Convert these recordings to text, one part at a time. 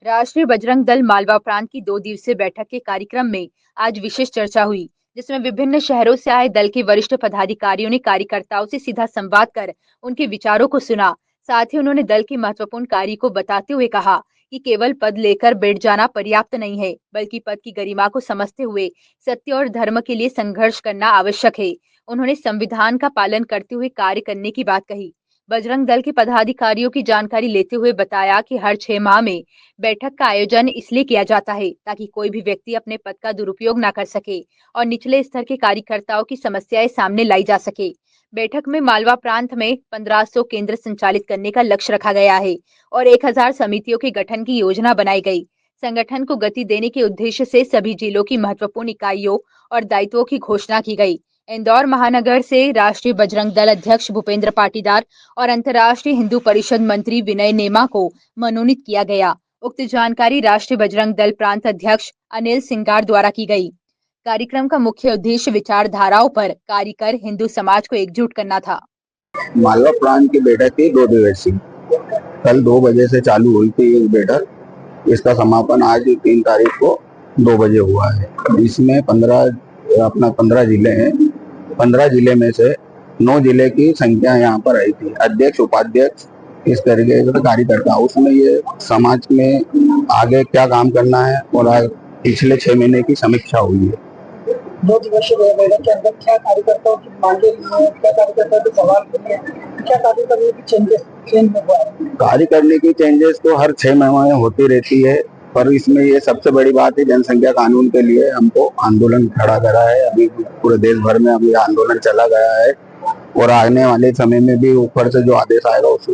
राष्ट्रीय बजरंग दल मालवा प्रांत की 2 दिवसीय बैठक के कार्यक्रम में आज विशेष चर्चा हुई, जिसमें विभिन्न शहरों से आए दल के वरिष्ठ पदाधिकारियों ने कार्यकर्ताओं से सीधा संवाद कर उनके विचारों को सुना। साथ ही उन्होंने दल की महत्वपूर्ण कार्य को बताते हुए कहा कि केवल पद लेकर बैठ जाना पर्याप्त नहीं है, बल्कि पद की गरिमा को समझते हुए सत्य और धर्म के लिए संघर्ष करना आवश्यक है। उन्होंने संविधान का पालन करते हुए कार्य करने की बात कही। बजरंग दल के पदाधिकारियों की जानकारी लेते हुए बताया कि हर 6 माह में बैठक का आयोजन इसलिए किया जाता है ताकि कोई भी व्यक्ति अपने पद का दुरुपयोग न कर सके और निचले स्तर के कार्यकर्ताओं की समस्याएं सामने लाई जा सके। बैठक में मालवा प्रांत में 1500 केंद्र संचालित करने का लक्ष्य रखा गया है और 1000 समितियों के गठन की योजना बनाई गई। संगठन को गति देने के उद्देश्य से सभी जिलों की महत्वपूर्ण इकाइयों और दायित्वों की घोषणा की गई। इंदौर महानगर से राष्ट्रीय बजरंग दल अध्यक्ष भूपेंद्र पाटीदार और अंतर्राष्ट्रीय हिंदू परिषद मंत्री विनय नेमा को मनोनीत किया गया। उक्त जानकारी राष्ट्रीय बजरंग दल प्रांत अध्यक्ष अनिल सिंगार द्वारा की गई। कार्यक्रम का मुख्य उद्देश्य विचारधाराओं पर कार्य कर हिंदू समाज को एकजुट करना था। मालवा प्रांत की बैठक थी 2 दिवसीय। कल 2 बजे से चालू हुई थी ये बैठक। इसका समापन आज 3 तारीख को 2 बजे हुआ है। इसमें 15 जिले हैं। 15 जिले में से 9 जिले की संख्या यहाँ पर आई थी, अध्यक्ष उपाध्यक्ष इस तरीके के कार्यकर्ता। उसमें ये समाज में आगे क्या काम करना है और पिछले 6 महीने की समीक्षा हुई है। 2 दिवसीय बैठक के अंदर क्या कार्यकर्ताओं की मांगे, क्या कार्यकर्ताओं के सवाल किए, क्या कार्य करने की चेंज हुआ है? कार्य करने की चेंजेस तो हर 6 महीने में होती रहती है, पर इसमें ये सबसे बड़ी बात है, जनसंख्या कानून के लिए हमको आंदोलन खड़ा करा है। अभी पूरे देश भर में अभी आंदोलन चला गया है और आने वाले समय में भी ऊपर से जो आदेश आएगा उस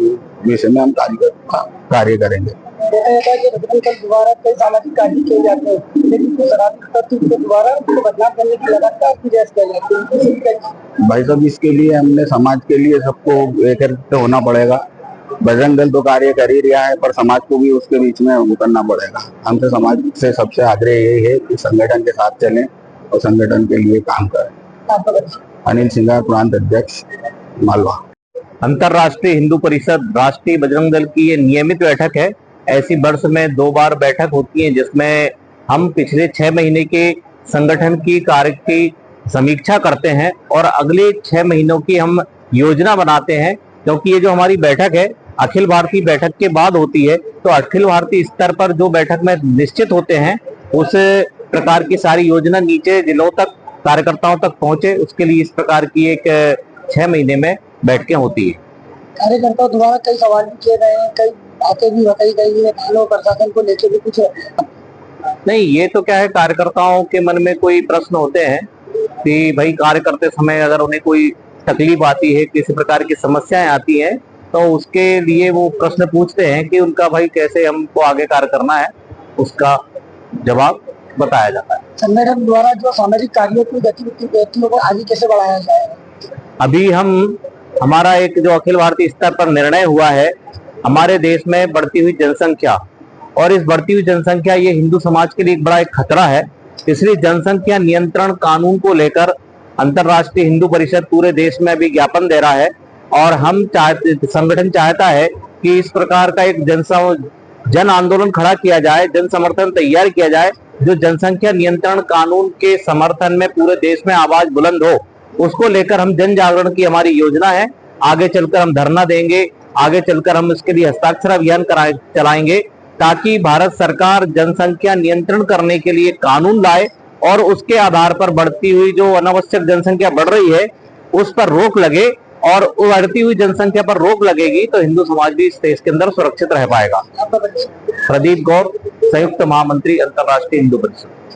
विषय में हम कार्य करेंगे। देखा जाता है कि बजरंग दल द्वारा कई सामाजिक कार्य किए जाते हैं, लेकिन कुछ राजनीतिक तत्व के द्वारा उसको बदनाम करने की लगातार प्रयास किया जाता है। भाई साहब, इसके लिए हमने समाज के लिए सबको एकत्रित होना पड़ेगा। बजरंग दल तो कार्य कर ही रहा है, पर समाज को भी उसके बीच में उतरना पड़ेगा। हमसे समाज से सबसे आग्रह यही है कि संगठन के साथ चलें और संगठन के लिए काम करें। अनिल सिंगार, प्रांत अध्यक्ष, मालवा। अंतर्राष्ट्रीय हिंदू परिषद राष्ट्रीय बजरंग दल की ये नियमित बैठक है। ऐसी वर्ष में 2 बार बैठक होती है, जिसमें हम पिछले 6 महीने के संगठन की कार्य की समीक्षा करते हैं और अगले 6 महीनों की हम योजना बनाते हैं। क्योंकि ये जो हमारी बैठक है अखिल भारतीय बैठक के बाद होती है, तो अखिल भारतीय स्तर पर जो बैठक में निश्चित होते हैं उस प्रकार की सारी योजना नीचे जिलों तक कार्यकर्ताओं तक पहुंचे, उसके लिए इस प्रकार की एक 6 महीने में बैठकें होती है। कार्यकर्ताओं द्वारा कई सवाल भी किए गए हैं, कई बातें भी बताई गई है, कानून प्रशासन को लेकर भी कुछ नहीं। ये तो क्या है, कार्यकर्ताओं के मन में कोई प्रश्न होते हैं कि भाई कार्य करते समय अगर उन्हें कोई तकलीफ आती है, किसी प्रकार की समस्याएं आती हैं, तो उसके लिए वो प्रश्न पूछते हैं कि उनका भाई कैसे हमको आगे कार्य करना है, उसका जवाब बताया जाता है। संगठन द्वारा जो सामाजिक कार्यों की गतिविधियों को आगे कैसे बढ़ाया जाएगा? अभी हमारा एक जो अखिल भारतीय स्तर पर निर्णय हुआ है, हमारे देश में बढ़ती हुई जनसंख्या, और इस बढ़ती हुई जनसंख्या ये हिंदू समाज के लिए एक बड़ा एक खतरा है। इसलिए जनसंख्या नियंत्रण कानून को लेकर अंतर्राष्ट्रीय हिंदू परिषद पूरे देश में अभी ज्ञापन दे रहा है और संगठन चाहता है कि इस प्रकार का एक जन आंदोलन खड़ा किया जाए, जन समर्थन तैयार किया जाए, जो जनसंख्या नियंत्रण कानून के समर्थन में पूरे देश में आवाज बुलंद हो। उसको लेकर हम जन जागरण की हमारी योजना है। आगे चलकर हम धरना देंगे, आगे चलकर हम इसके लिए हस्ताक्षर अभियान चलाएंगे, ताकि भारत सरकार जनसंख्या नियंत्रण करने के लिए कानून लाए और उसके आधार पर बढ़ती हुई जो अनावश्यक जनसंख्या बढ़ रही है उस पर रोक लगे। और बढ़ती हुई जनसंख्या पर रोक लगेगी तो हिंदू समाज भी इस देश के अंदर सुरक्षित रह पाएगा। प्रदीप गौर, संयुक्त महामंत्री, अंतर्राष्ट्रीय हिंदू परिषद।